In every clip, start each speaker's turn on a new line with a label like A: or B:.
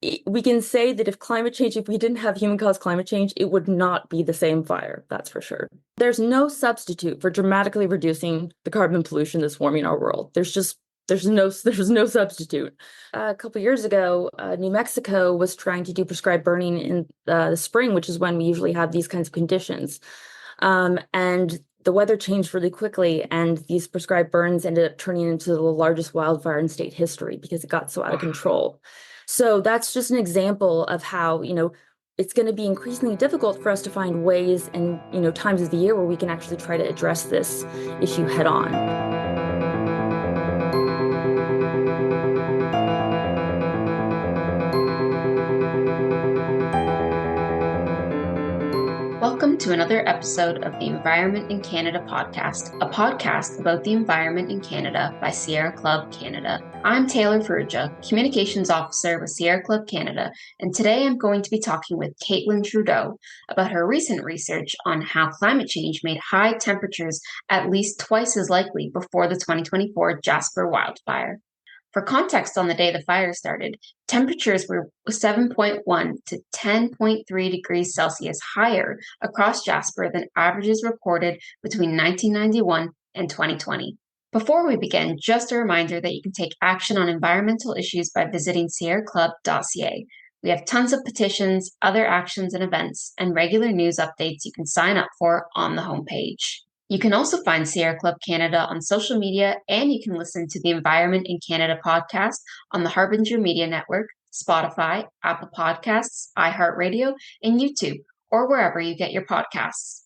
A: we can say that if we didn't have human-caused climate change, it would not be the same fire, that's for sure. There's no substitute for dramatically reducing the carbon pollution that's warming our world. There's no substitute. A couple years ago, New Mexico was trying to do prescribed burning in the spring, which is when we usually have these kinds of conditions. And the weather changed really quickly, and these prescribed burns ended up turning into the largest wildfire in state history because it got so out of control. So that's just an example of how, it's going to be increasingly difficult for us to find ways and, times of the year where we can actually try to address this issue head on.
B: Welcome to another episode of the Environment in Canada podcast, a podcast about the environment in Canada by Sierra Club Canada. I'm Taylor Ferrugia, Communications Officer with Sierra Club Canada, and today I'm going to be talking with Kaitlyn Trudeau about her recent research on how climate change made high temperatures at least twice as likely before the 2024 Jasper Wildfire. For context on the day the fire started, temperatures were 7.1 to 10.3 degrees Celsius higher across Jasper than averages recorded between 1991 and 2020. Before we begin, just a reminder that you can take action on environmental issues by visiting sierraclub.ca. We have tons of petitions, other actions and events, and regular news updates you can sign up for on the homepage. You can also find Sierra Club Canada on social media, and you can listen to the Environment in Canada podcast on the Harbinger Media Network, Spotify, Apple Podcasts, iHeartRadio, and YouTube, or wherever you get your podcasts.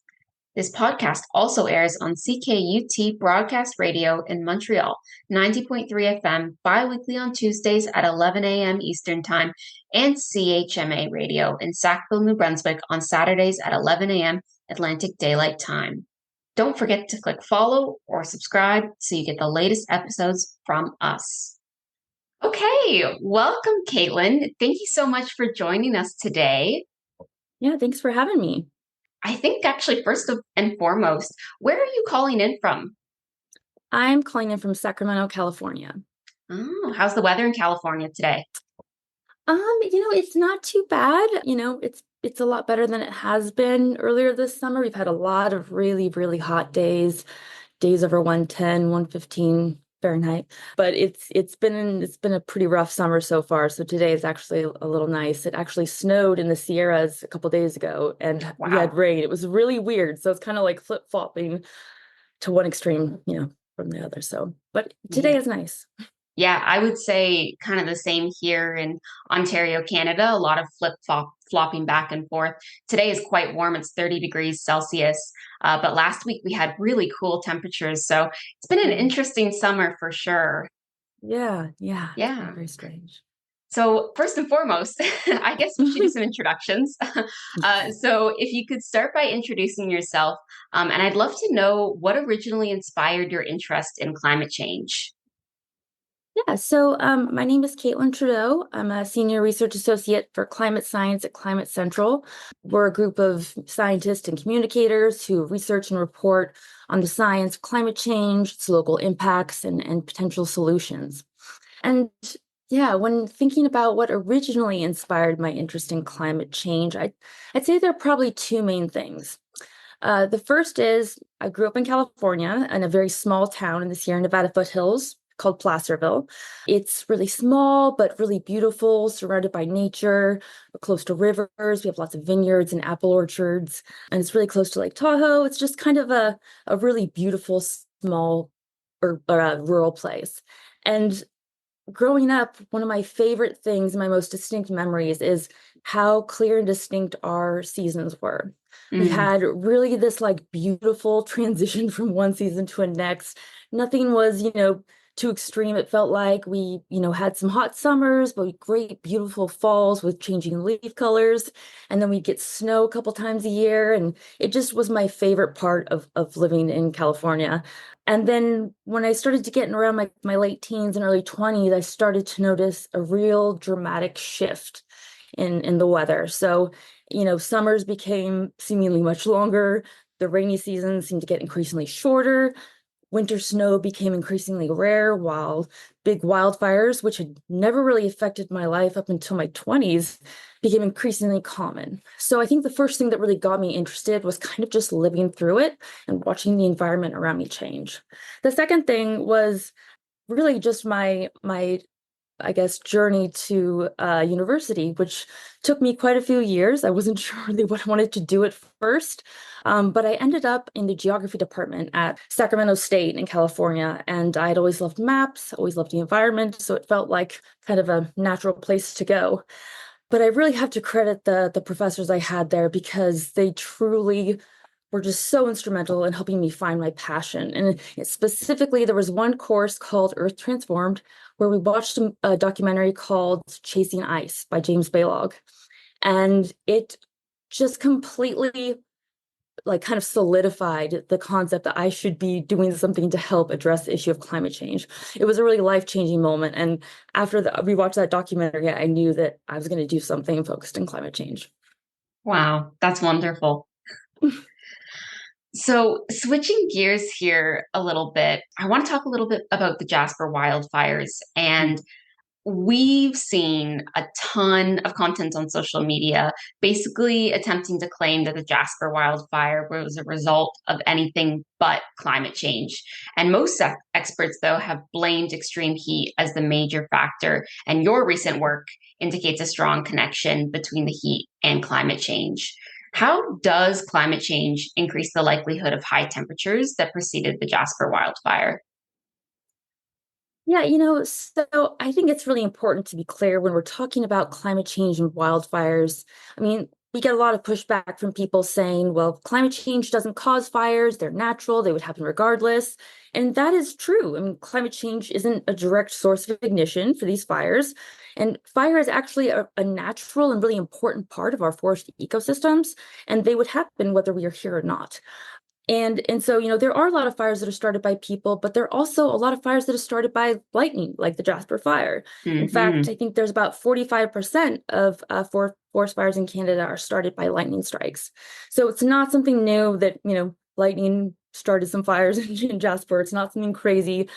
B: This podcast also airs on CKUT Broadcast Radio in Montreal, 90.3 FM, bi-weekly on Tuesdays at 11 a.m. Eastern Time, and CHMA Radio in Sackville, New Brunswick on Saturdays at 11 a.m. Atlantic Daylight Time. Don't forget to click follow or subscribe so you get the latest episodes from us. Okay, welcome, Kaitlyn. Thank you so much for joining us today.
A: Yeah, thanks for having me.
B: I think actually, first and foremost, where are you calling in from?
A: I'm calling in from Sacramento, California.
B: Oh, how's the weather in California today?
A: It's not too bad. It's a lot better than it has been earlier this summer. We've had a lot of really, really hot days over 110, 115 Fahrenheit. But it's been a pretty rough summer so far. So today is actually a little nice. It actually snowed in the Sierras a couple days ago, and
B: Wow.
A: We had rain. It was really weird. So it's kind of like flip-flopping to one extreme, from the other. So, but today is nice.
B: Yeah, I would say kind of the same here in Ontario, Canada. A lot of flopping back and forth. Today is quite warm. It's 30 degrees Celsius. But last week we had really cool temperatures. So it's been an interesting summer for sure.
A: Yeah.
B: Yeah.
A: Very strange.
B: So first and foremost, I guess we should do some introductions. So if you could start by introducing yourself, and I'd love to know what originally inspired your interest in climate change.
A: Yeah, so my name is Kaitlyn Trudeau. I'm a senior research associate for climate science at Climate Central. We're a group of scientists and communicators who research and report on the science of climate change, its local impacts, and potential solutions. And yeah, when thinking about what originally inspired my interest in climate change, I'd say there are probably two main things. The first is I grew up in California in a very small town in the Sierra Nevada foothills called Placerville. It's really small, but really beautiful, surrounded by nature. We're close to rivers. We have lots of vineyards and apple orchards, and it's really close to Lake Tahoe. It's just kind of a really beautiful, small or rural place. And growing up, one of my favorite things, my most distinct memories is how clear and distinct our seasons were. We had really this like beautiful transition from one season to the next. Nothing was, too extreme. It felt like we, had some hot summers, but great, beautiful falls with changing leaf colors. And then we'd get snow a couple times a year. And it just was my favorite part of living in California. And then when I started to get in around my late teens and early 20s, I started to notice a real dramatic shift in the weather. So, summers became seemingly much longer. The rainy seasons seemed to get increasingly shorter. winter snow became increasingly rare, while big wildfires, which had never really affected my life up until my 20s, became increasingly common. So I think the first thing that really got me interested was kind of just living through it and watching the environment around me change. The second thing was really just my I guess, journey to university, which took me quite a few years. I wasn't sure really what I wanted to do at first, but I ended up in the geography department at Sacramento State in California, and I'd always loved maps, always loved the environment, so it felt like kind of a natural place to go. But I really have to credit the professors I had there because they truly were just so instrumental in helping me find my passion. And specifically, there was one course called Earth Transformed, where we watched a documentary called Chasing Ice by James Baylog. And it just completely like kind of solidified the concept that I should be doing something to help address the issue of climate change. It was a really life-changing moment. And after we watched that documentary, I knew that I was going to do something focused on climate change.
B: Wow, that's wonderful. So, switching gears here a little bit, I want to talk a little bit about the Jasper wildfires. And we've seen a ton of content on social media basically attempting to claim that the Jasper wildfire was a result of anything but climate change. And most experts, though, have blamed extreme heat as the major factor. And your recent work indicates a strong connection between the heat and climate change. How does climate change increase the likelihood of high temperatures that preceded the Jasper wildfire?
A: Yeah, so I think it's really important to be clear when we're talking about climate change and wildfires. I mean, we get a lot of pushback from people saying, well, climate change doesn't cause fires, they're natural, they would happen regardless. And that is true. I mean, climate change isn't a direct source of ignition for these fires. And fire is actually a natural and really important part of our forest ecosystems, and they would happen whether we are here or not. And so, there are a lot of fires that are started by people, but there are also a lot of fires that are started by lightning, like the Jasper fire. In fact,
B: Hmm.
A: I think there's about 45% of forest fires in Canada are started by lightning strikes. So it's not something new that, lightning started some fires in Jasper. It's not something crazy.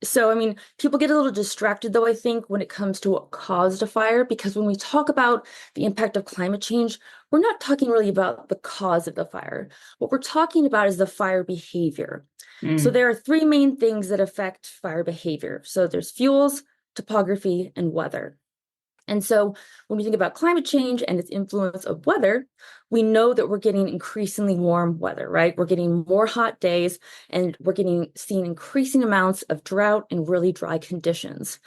A: So, I mean, people get a little distracted, though, I think, when it comes to what caused a fire, because when we talk about the impact of climate change, we're not talking really about the cause of the fire. What we're talking about is the fire behavior. So
B: Mm.
A: there are three main things that affect fire behavior. So there's fuels, topography, and weather. And so when we think about climate change and its influence of weather, we know that we're getting increasingly warm weather, right? We're getting more hot days and we're seeing increasing amounts of drought and really dry conditions.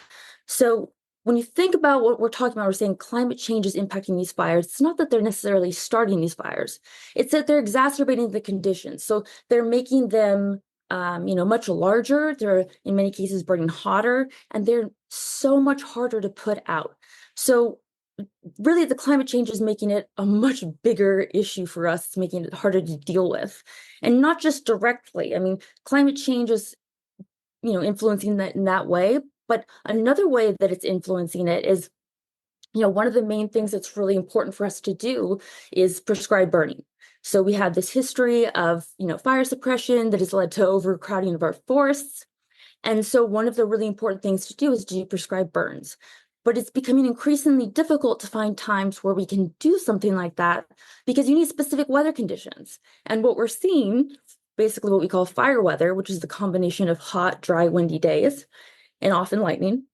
A: So when you think about what we're talking about, we're saying climate change is impacting these fires. It's not that they're necessarily starting these fires. It's that they're exacerbating the conditions. So they're making them much larger. They're in many cases burning hotter, and they're so much harder to put out. So really the climate change is making it a much bigger issue for us. It's making it harder to deal with. And not just directly. I mean, climate change is, influencing that in that way. But another way that it's influencing it is, one of the main things that's really important for us to do is prescribe burning. So we have this history of, fire suppression that has led to overcrowding of our forests. And so one of the really important things to do is to prescribe burns. But it's becoming increasingly difficult to find times where we can do something like that because you need specific weather conditions. And what we're seeing, basically what we call fire weather, which is the combination of hot, dry, windy days and often lightning,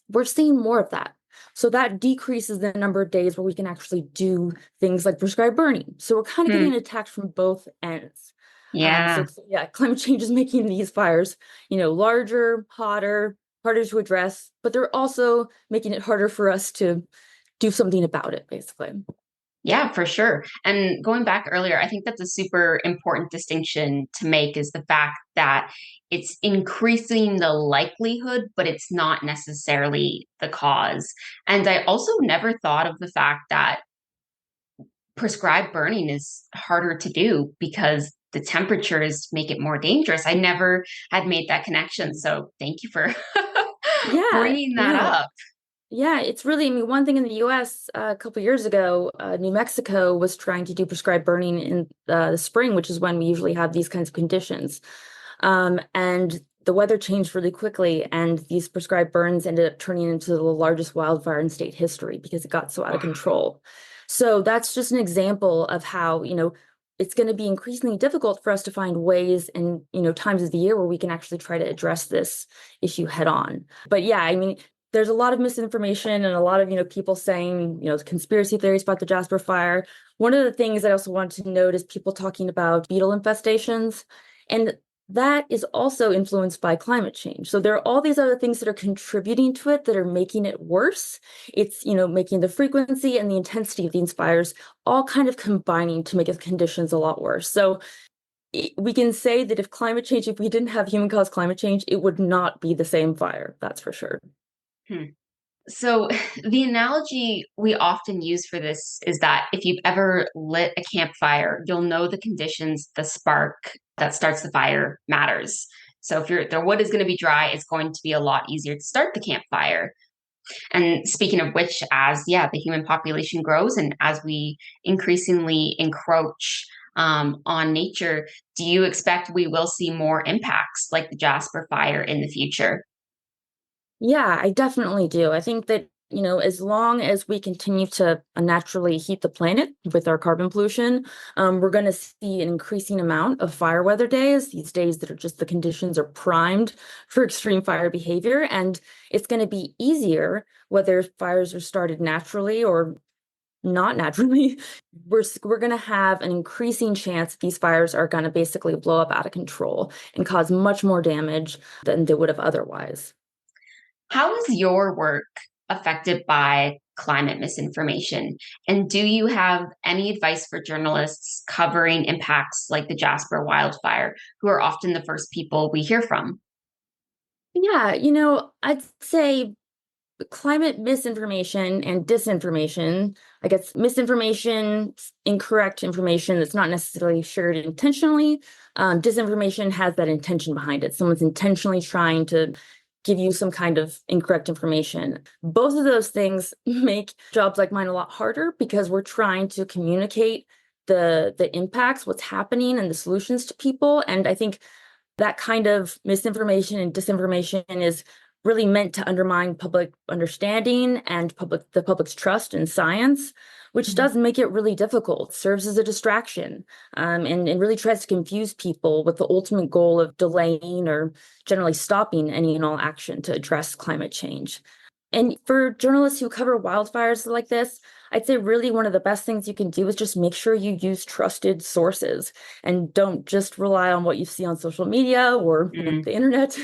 A: we're seeing more of that. So that decreases the number of days where we can actually do things like prescribed burning. So we're kind of
B: Hmm.
A: getting attacked from both ends. So
B: Yeah.
A: yeah, climate change is making these fires, larger, hotter, harder to address, but they're also making it harder for us to do something about it, basically.
B: Yeah, for sure. And going back earlier, I think that's a super important distinction to make is the fact that it's increasing the likelihood, but it's not necessarily the cause. And I also never thought of the fact that prescribed burning is harder to do because the temperatures make it more dangerous. I never had made that connection. So thank you for
A: Yeah,
B: bringing that
A: no.
B: up.
A: Yeah, it's really, I mean, one thing in the US a couple years ago, New Mexico was trying to do prescribed burning in the spring, which is when we usually have these kinds of conditions. And the weather changed really quickly, and these prescribed burns ended up turning into the largest wildfire in state history because it got so out of control. So that's just an example of how, it's going to be increasingly difficult for us to find ways and, times of the year where we can actually try to address this issue head on. But yeah, I mean, there's a lot of misinformation and a lot of, people saying, conspiracy theories about the Jasper fire. One of the things I also wanted to note is people talking about beetle infestations. And that is also influenced by climate change. So there are all these other things that are contributing to it that are making it worse. It's, making the frequency and the intensity of these fires all kind of combining to make the conditions a lot worse. So we can say that if we didn't have human-caused climate change, it would not be the same fire. That's for sure.
B: Hmm. So, the analogy we often use for this is that if you've ever lit a campfire, you'll know the conditions, the spark that starts the fire matters. So, if the wood is going to be dry, it's going to be a lot easier to start the campfire. And speaking of which, the human population grows and as we increasingly encroach on nature, do you expect we will see more impacts like the Jasper fire in the future?
A: Yeah, I definitely do. I think that, as long as we continue to naturally heat the planet with our carbon pollution, we're going to see an increasing amount of fire weather days, these days that are just the conditions are primed for extreme fire behavior. And it's going to be easier whether fires are started naturally or not naturally. We're going to have an increasing chance these fires are going to basically blow up out of control and cause much more damage than they would have otherwise.
B: How is your work affected by climate misinformation? And do you have any advice for journalists covering impacts like the Jasper wildfire, who are often the first people we hear from?
A: Yeah, I'd say climate misinformation and disinformation, I guess misinformation, incorrect information that's not necessarily shared intentionally. Disinformation has that intention behind it. Someone's intentionally trying to give you some kind of incorrect information. Both of those things make jobs like mine a lot harder because we're trying to communicate the impacts, what's happening, and the solutions to people. And I think that kind of misinformation and disinformation is really meant to undermine public understanding and the public's trust in science, which
B: Mhm.
A: does make it really difficult, serves as a distraction, and really tries to confuse people with the ultimate goal of delaying or generally stopping any and all action to address climate change. And for journalists who cover wildfires like this, I'd say really one of the best things you can do is just make sure you use trusted sources and don't just rely on what you see on social media or
B: Mm,
A: the internet.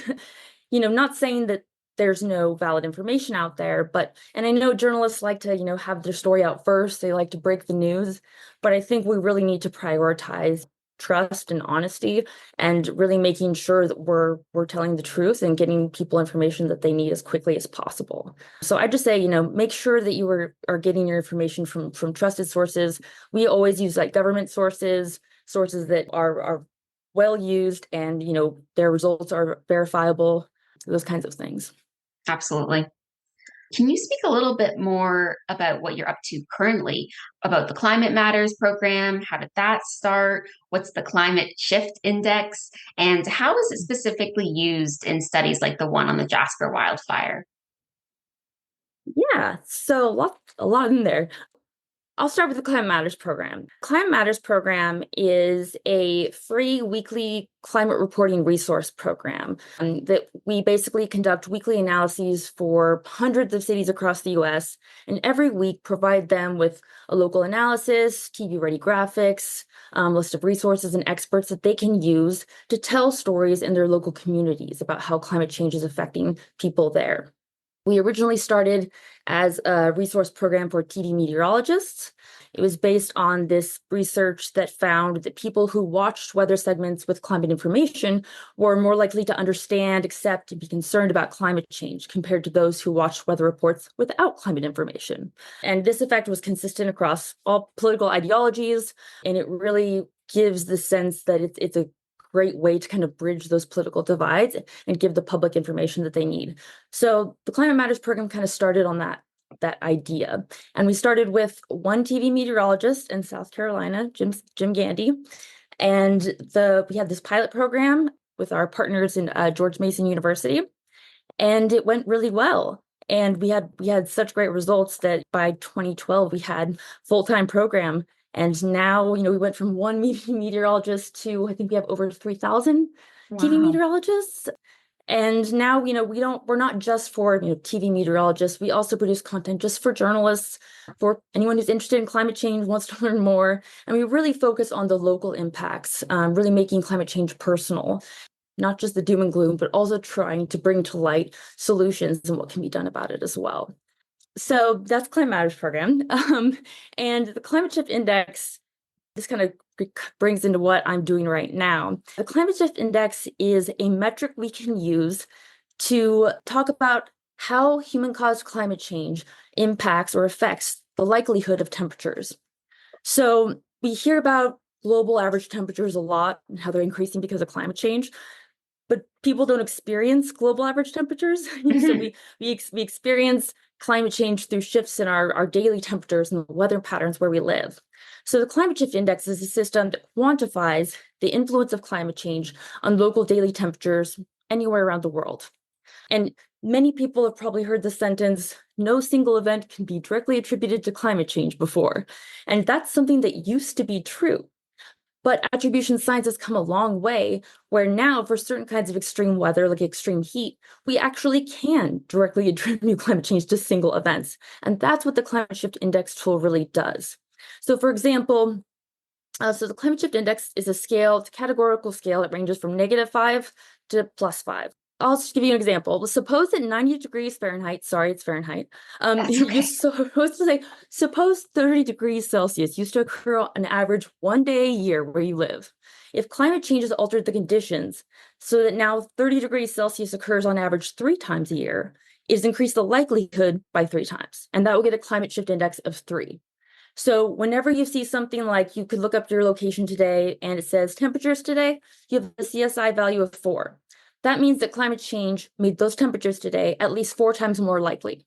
A: Not saying that there's no valid information out there, but and I know journalists like to, have their story out first. They like to break the news, but I think we really need to prioritize trust and honesty and really making sure that we're telling the truth and getting people information that they need as quickly as possible. So I just say, make sure that are getting your information from trusted sources. We always use like government sources that are well used and, their results are verifiable, those kinds of things.
B: absolutely. Can you speak a little bit more about what you're up to currently, about the Climate Matters program? How did that start? What's the Climate Shift Index? And how is it specifically used in studies like the one on the Jasper wildfire?
A: Yeah, so a lot in there. I'll start with the Climate Matters program. Climate Matters program is a free weekly climate reporting resource program that we basically conduct weekly analyses for hundreds of cities across the US, and every week provide them with a local analysis, TV-ready graphics, list of resources and experts that they can use to tell stories in their local communities about how climate change is affecting people there. We originally started as a resource program for TV meteorologists. It was based on this research that found that people who watched weather segments with climate information were more likely to understand, accept, and be concerned about climate change compared to those who watched weather reports without climate information. And this effect was consistent across all political ideologies, and it really gives the sense that it's a great way to kind of bridge those political divides and give the public information that they need. So the Climate Matters program kind of started on that idea. And we started with one TV meteorologist in South Carolina, Jim Gandy. And we had this pilot program with our partners in George Mason University, and it went really well. And we had such great results that by 2012 we had full-time program. And now, we went from one meteorologist to I think we have over 3,000 TV
B: Wow.
A: meteorologists. And now, we're not just for, TV meteorologists. We also produce content just for journalists, for anyone who's interested in climate change, wants to learn more. And we really focus on the local impacts, really making climate change personal, not just the doom and gloom, but also trying to bring to light solutions and what can be done about it as well. So that's Climate Matters program. And the Climate Shift Index, this kind of brings into what I'm doing right now. The Climate Shift Index is a metric we can use to talk about how human-caused climate change impacts or affects the likelihood of temperatures. So we hear about global average temperatures a lot and how they're increasing because of climate change, but people don't experience global average temperatures. So we experience climate change through shifts in our daily temperatures and the weather patterns where we live. So the Climate Shift Index is a system that quantifies the influence of climate change on local daily temperatures anywhere around the world. And many people have probably heard the sentence, no single event can be directly attributed to climate change before. And that's something that used to be true. But attribution science has come a long way, where now for certain kinds of extreme weather, like extreme heat, we actually can directly attribute climate change to single events. And that's what the Climate Shift Index tool really does. So for example, so the Climate Shift Index is a scale, it's a categorical scale. It ranges from -5 to +5. I'll just give you an example. Suppose that 90 degrees Fahrenheit, sorry, it's Fahrenheit.
B: That's okay.
A: You're supposed to say, suppose 30 degrees Celsius used to occur on average one day a year where you live. If climate change has altered the conditions so that now 30 degrees Celsius occurs on average 3 times a year, it has increased the likelihood by 3 times. And that will get a climate shift index of 3. So whenever you see something like you could look up your location today and it says temperatures today, you have a CSI value of 4. That means that climate change made those temperatures today at least 4 times more likely.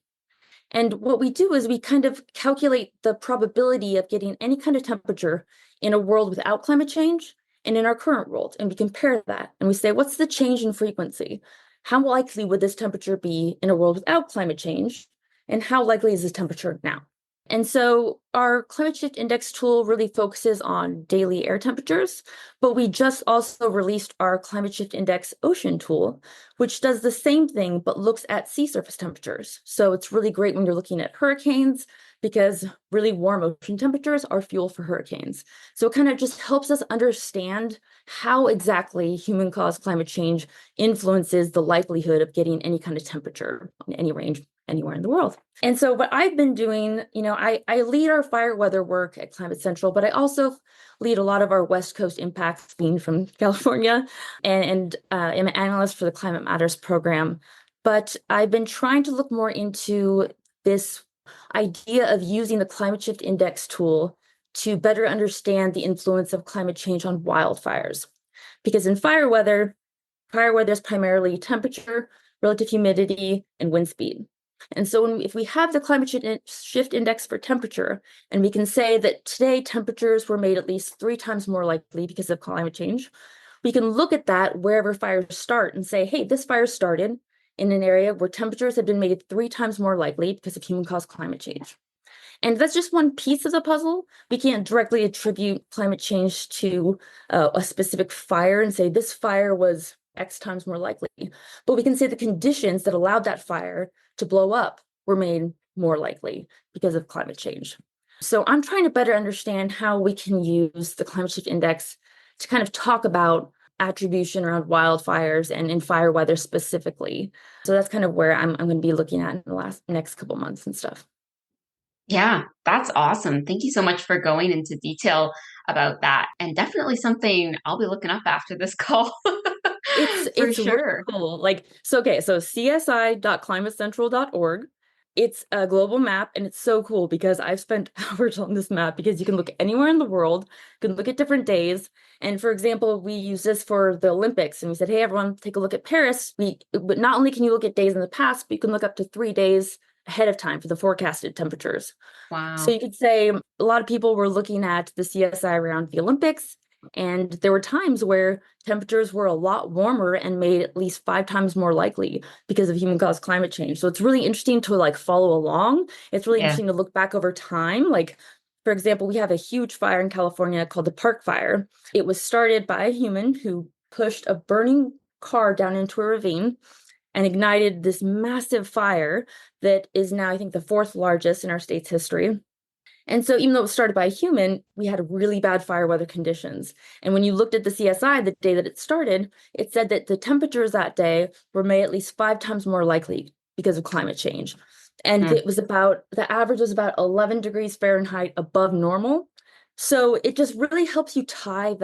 A: And what we do is we kind of calculate the probability of getting any kind of temperature in a world without climate change and in our current world. And we compare that and we say, what's the change in frequency? How likely would this temperature be in a world without climate change? And how likely is this temperature now? And so our Climate Shift Index tool really focuses on daily air temperatures, but we just also released our Climate Shift Index Ocean tool, which does the same thing, but looks at sea surface temperatures. So it's really great when you're looking at hurricanes, because really warm ocean temperatures are fuel for hurricanes. So it kind of just helps us understand how exactly human-caused climate change influences the likelihood of getting any kind of temperature in any range anywhere in the world. And so what I've been doing, I lead our fire weather work at Climate Central, but I also lead a lot of our West Coast impacts, being from California, and am an analyst for the Climate Matters program. But I've been trying to look more into this idea of using the Climate Shift Index tool to better understand the influence of climate change on wildfires. Because in fire weather is primarily temperature, relative humidity, and wind speed. And so if we have the Climate Shift Index for temperature, and we can say that today temperatures were made at least 3 times more likely because of climate change, we can look at that wherever fires start and say, hey, this fire started in an area where temperatures have been made 3 times more likely because of human-caused climate change. And that's just one piece of the puzzle. We can't directly attribute climate change to a specific fire and say this fire was X times more likely. But we can say the conditions that allowed that fire to blow up were made more likely because of climate change. So I'm trying to better understand how we can use the Climate Shift Index to kind of talk about attribution around wildfires and in fire weather specifically. So that's kind of where I'm going to be looking at in the next couple months and stuff.
B: Yeah, that's awesome. Thank you so much for going into detail about that. And definitely something I'll be looking up after this call. For
A: It's really
B: sure.
A: cool. So csi.climatecentral.org. It's a global map, and it's so cool because I've spent hours on this map because you can look anywhere in the world, you can look at different days. And for example, we use this for the Olympics, and we said, hey, everyone, take a look at Paris. But not only can you look at days in the past, but you can look up to 3 days ahead of time for the forecasted temperatures. So
B: Wow.
A: you could say a lot of people were looking at the CSI around the Olympics, And there were times where temperatures were a lot warmer and made at least 5 times more likely because of human-caused climate change. So it's really interesting to like follow along. It's really
B: Yeah.
A: interesting to look back over time. Like, for example, we have a huge fire in California called the Park Fire. It was started by a human who pushed a burning car down into a ravine and ignited this massive fire that is now, I think, the fourth largest in our state's history. And so even though it was started by a human, we had really bad fire weather conditions. And when you looked at the CSI the day that it started, it said that the temperatures that day were made at least 5 times more likely because of climate change. And
B: Mm.
A: it was about, the average was about 11 degrees Fahrenheit above normal. So it just really helps you tie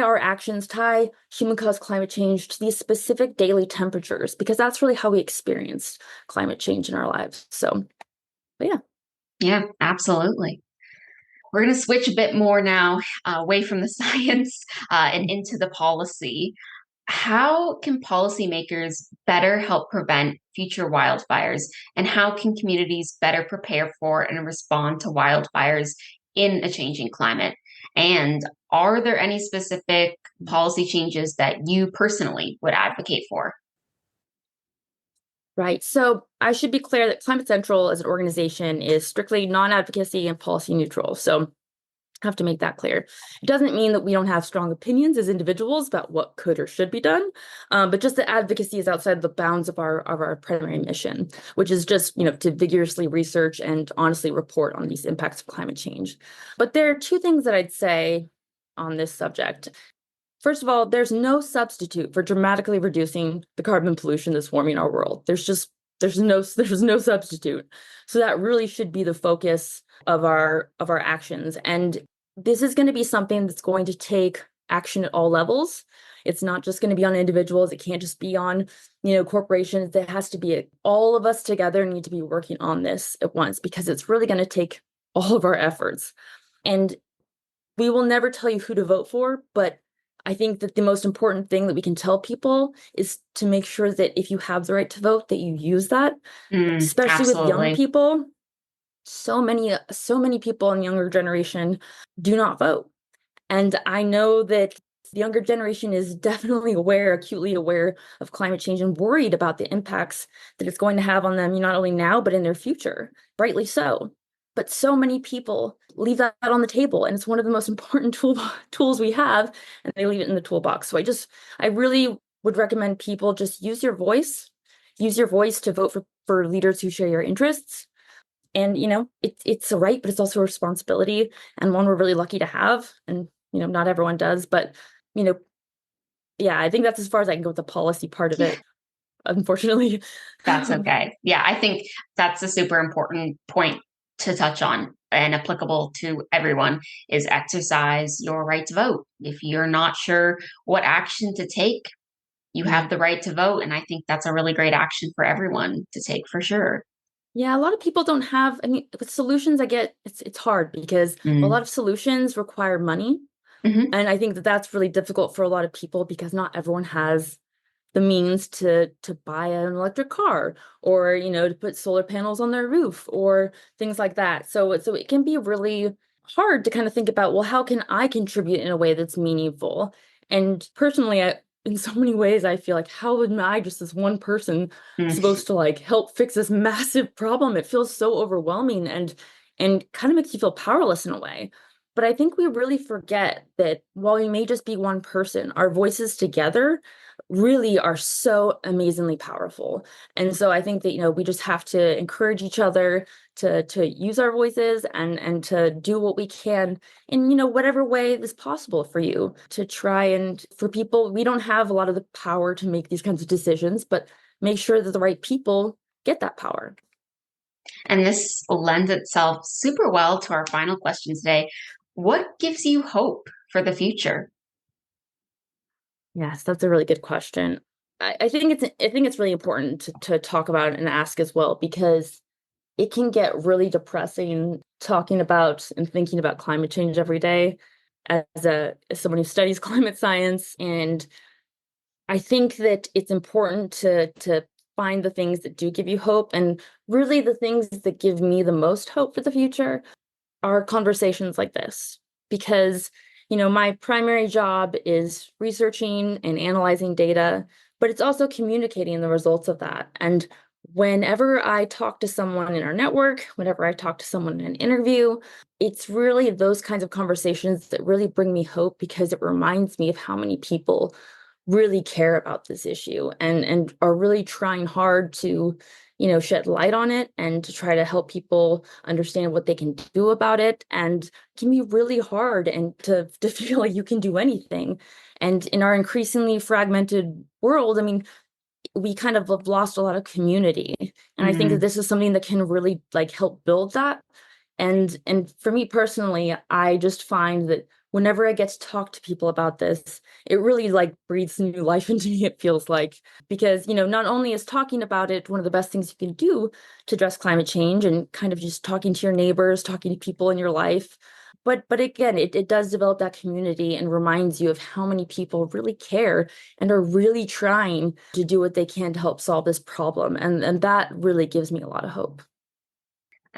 A: our actions, tie human-caused climate change to these specific daily temperatures, because that's really how we experience climate change in our lives. So, but yeah.
B: Yeah, absolutely. We're going to switch a bit more now away from the science and into the policy. How can policymakers better help prevent future wildfires? And how can communities better prepare for and respond to wildfires in a changing climate? And are there any specific policy changes that you personally would advocate for?
A: Right. So I should be clear that Climate Central as an organization is strictly non-advocacy and policy neutral. So I have to make that clear. It doesn't mean that we don't have strong opinions as individuals about what could or should be done, but just that advocacy is outside the bounds of our primary mission, which is just, to vigorously research and honestly report on these impacts of climate change. But there are two things that I'd say on this subject. First of all, there's no substitute for dramatically reducing the carbon pollution that's warming our world. There's no substitute. So that really should be the focus of our actions. And this is going to be something that's going to take action at all levels. It's not just going to be on individuals. It can't just be on, corporations. There has to be all of us together need to be working on this at once, because it's really going to take all of our efforts. And we will never tell you who to vote for, but I think that the most important thing that we can tell people is to make sure that if you have the right to vote, that you use that, especially with young
B: Absolutely.
A: people. So many people in the younger generation do not vote. And I know that the younger generation is definitely acutely aware of climate change and worried about the impacts that it's going to have on them, not only now, but in their future, rightly so. But so many people leave that on the table, and it's one of the most important tools we have, and they leave it in the toolbox. So I really would recommend people just use your voice to vote for leaders who share your interests. And, it's a right, but it's also a responsibility, and one we're really lucky to have. And, not everyone does, but, you know, yeah, I think that's as far as I can go with the policy part of it, unfortunately.
B: That's okay. Yeah, I think that's a super important point to touch on and applicable to everyone is exercise your right to vote. If you're not sure what action to take, you
A: Yeah.
B: have the right to vote. And I think that's a really great action for everyone to take for sure.
A: Yeah, a lot of people don't have, I mean, with solutions, I get it's hard because a
B: Mm.
A: lot of solutions require money.
B: Hmm.
A: And I think that that's really difficult for a lot of people because not everyone has the means to buy an electric car, or to put solar panels on their roof or things like that. So it can be really hard to kind of think about, well, how can I contribute in a way that's meaningful? And personally, in so many ways, I feel like, how am I, just this one person,
B: Mm.
A: supposed to like help fix this massive problem? It feels so overwhelming and kind of makes you feel powerless in a way. But I think we really forget that while we may just be one person, our voices together really are so amazingly powerful. And so I think that, we just have to encourage each other to use our voices and to do what we can in, whatever way is possible for you, to try. And for people, we don't have a lot of the power to make these kinds of decisions, but make sure that the right people get that power.
B: And this lends itself super well to our final question today. What gives you hope for the future?
A: Yes, that's a really good question. I think it's really important to talk about and ask as well, because it can get really depressing talking about and thinking about climate change every day as someone who studies climate science. And I think that it's important to find the things that do give you hope. And really the things that give me the most hope for the future are conversations like this, because My primary job is researching and analyzing data, but it's also communicating the results of that. And whenever I talk to someone in our network, whenever I talk to someone in an interview, it's really those kinds of conversations that really bring me hope because it reminds me of how many people really care about this issue and are really trying hard to shed light on it and to try to help people understand what they can do about it. And it can be really hard and to feel like you can do anything. And in our increasingly fragmented world, I mean, we kind of have lost a lot of community. And I think that this is something that can really help build that. And for me personally, I just find that whenever I get to talk to people about this, it really breathes new life into me, it feels like. Because, not only is talking about it one of the best things you can do to address climate change and kind of just talking to your neighbors, talking to people in your life, but again, it does develop that community and reminds you of how many people really care and are really trying to do what they can to help solve this problem. And that really gives me a lot of hope.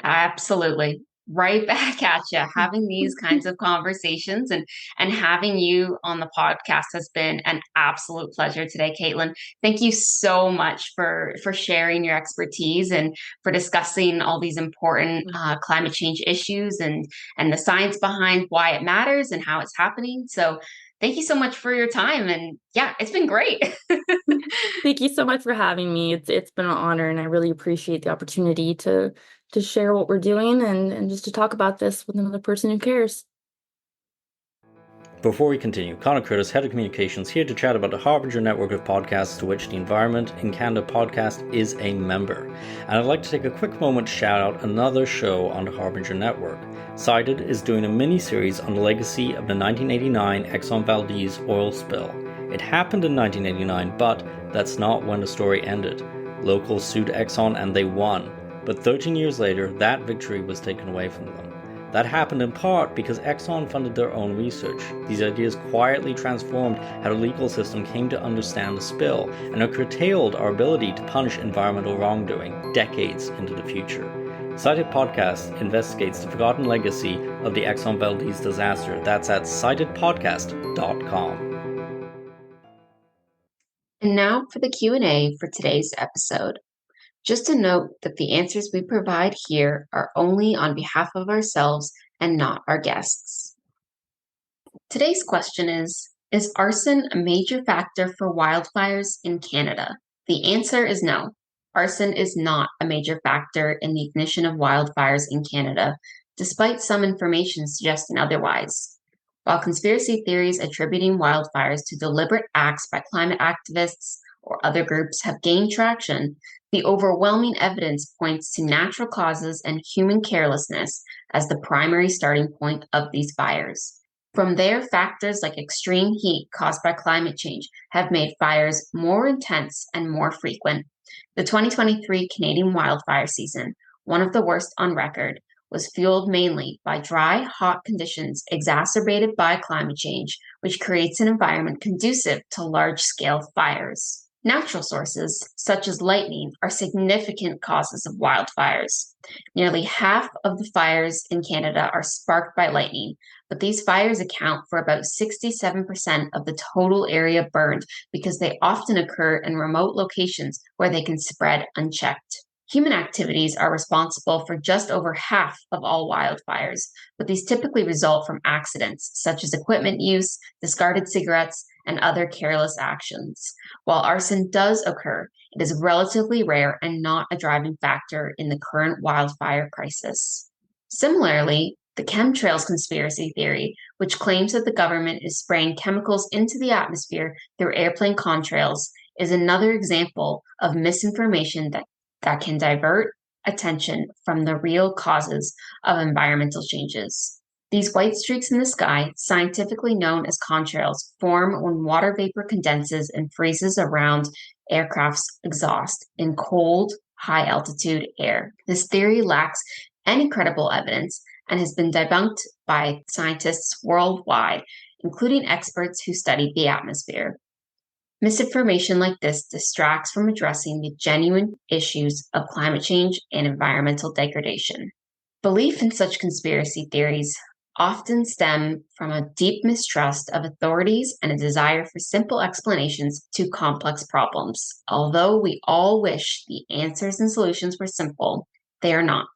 B: Absolutely. Right back at you. Having these kinds of conversations and having you on the podcast has been an absolute pleasure today, Kaitlyn. Thank you so much for sharing your expertise and for discussing all these important climate change issues and the science behind why it matters and how it's happening. So thank you so much for your time. And yeah, it's been great.
A: Thank you so much for having me. It's been an honor, and I really appreciate the opportunity to share what we're doing and just to talk about this with another person who cares.
C: Before we continue, Connor Curtis, Head of Communications, here to chat about the Harbinger network of podcasts to which the Environment in Canada podcast is a member. And I'd like to take a quick moment to shout out another show on the Harbinger network. Cited is doing a mini-series on the legacy of the 1989 Exxon Valdez oil spill. It happened in 1989, but that's not when the story ended. Locals sued Exxon and they won. But 13 years later, that victory was taken away from them. That happened in part because Exxon funded their own research. These ideas quietly transformed how the legal system came to understand the spill and have curtailed our ability to punish environmental wrongdoing decades into the future. Cited Podcast investigates the forgotten legacy of the Exxon Valdez disaster. That's at citedpodcast.com.
B: And now for the Q&A for today's episode. Just to note that the answers we provide here are only on behalf of ourselves and not our guests. Today's question is arson a major factor for wildfires in Canada? The answer is no. Arson is not a major factor in the ignition of wildfires in Canada, despite some information suggesting otherwise. While conspiracy theories attributing wildfires to deliberate acts by climate activists or other groups have gained traction, the overwhelming evidence points to natural causes and human carelessness as the primary starting point of these fires. From there, factors like extreme heat caused by climate change have made fires more intense and more frequent. The 2023 Canadian wildfire season, one of the worst on record, was fueled mainly by dry, hot conditions exacerbated by climate change, which creates an environment conducive to large-scale fires. Natural sources, such as lightning, are significant causes of wildfires. Nearly half of the fires in Canada are sparked by lightning, but these fires account for about 67% of the total area burned because they often occur in remote locations where they can spread unchecked. Human activities are responsible for just over half of all wildfires, but these typically result from accidents such as equipment use, discarded cigarettes, and other careless actions. While arson does occur, it is relatively rare and not a driving factor in the current wildfire crisis. Similarly, the chemtrails conspiracy theory, which claims that the government is spraying chemicals into the atmosphere through airplane contrails, is another example of misinformation that can divert attention from the real causes of environmental changes. These white streaks in the sky, scientifically known as contrails, form when water vapor condenses and freezes around aircraft's exhaust in cold, high-altitude air. This theory lacks any credible evidence and has been debunked by scientists worldwide, including experts who study the atmosphere. Misinformation like this distracts from addressing the genuine issues of climate change and environmental degradation. Belief in such conspiracy theories often stem from a deep mistrust of authorities and a desire for simple explanations to complex problems. Although we all wish the answers and solutions were simple, they are not.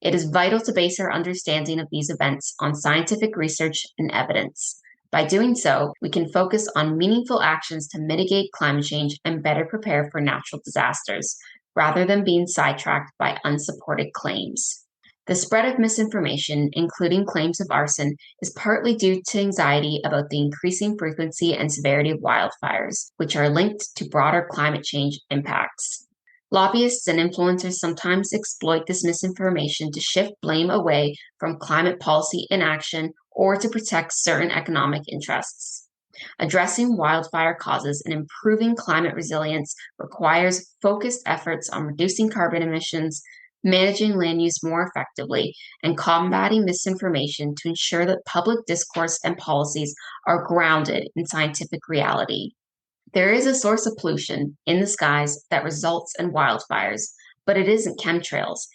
B: It is vital to base our understanding of these events on scientific research and evidence. By doing so, we can focus on meaningful actions to mitigate climate change and better prepare for natural disasters, rather than being sidetracked by unsupported claims. The spread of misinformation, including claims of arson, is partly due to anxiety about the increasing frequency and severity of wildfires, which are linked to broader climate change impacts. Lobbyists and influencers sometimes exploit this misinformation to shift blame away from climate policy inaction or to protect certain economic interests. Addressing wildfire causes and improving climate resilience requires focused efforts on reducing carbon emissions, managing land use more effectively, and combating misinformation to ensure that public discourse and policies are grounded in scientific reality. There is a source of pollution in the skies that results in wildfires, but it isn't chemtrails.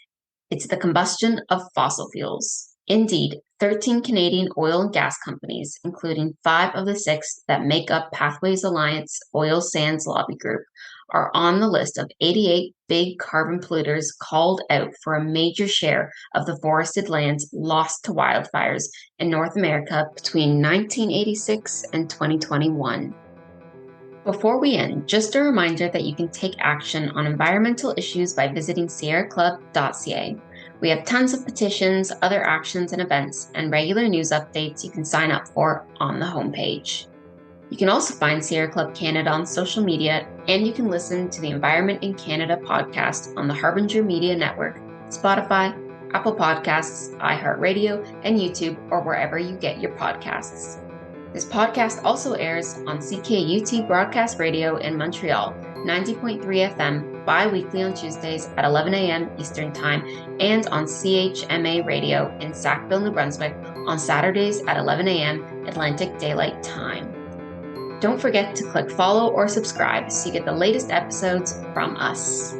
B: It's the combustion of fossil fuels. Indeed, 13 Canadian oil and gas companies, including 5 of the 6 that make up Pathways Alliance oil sands lobby group, are on the list of 88 big carbon polluters called out for a major share of the forested lands lost to wildfires in North America between 1986 and 2021. Before we end, just a reminder that you can take action on environmental issues by visiting sierraclub.ca. We have tons of petitions, other actions and events, and regular news updates you can sign up for on the homepage. You can also find Sierra Club Canada on social media, and you can listen to the Environment in Canada podcast on the Harbinger Media Network, Spotify, Apple Podcasts, iHeartRadio, and YouTube, or wherever you get your podcasts. This podcast also airs on CKUT Broadcast Radio in Montreal, 90.3 FM, bi-weekly on Tuesdays at 11 a.m. Eastern Time, and on CHMA Radio in Sackville, New Brunswick, on Saturdays at 11 a.m. Atlantic Daylight Time. Don't forget to click follow or subscribe so you get the latest episodes from us.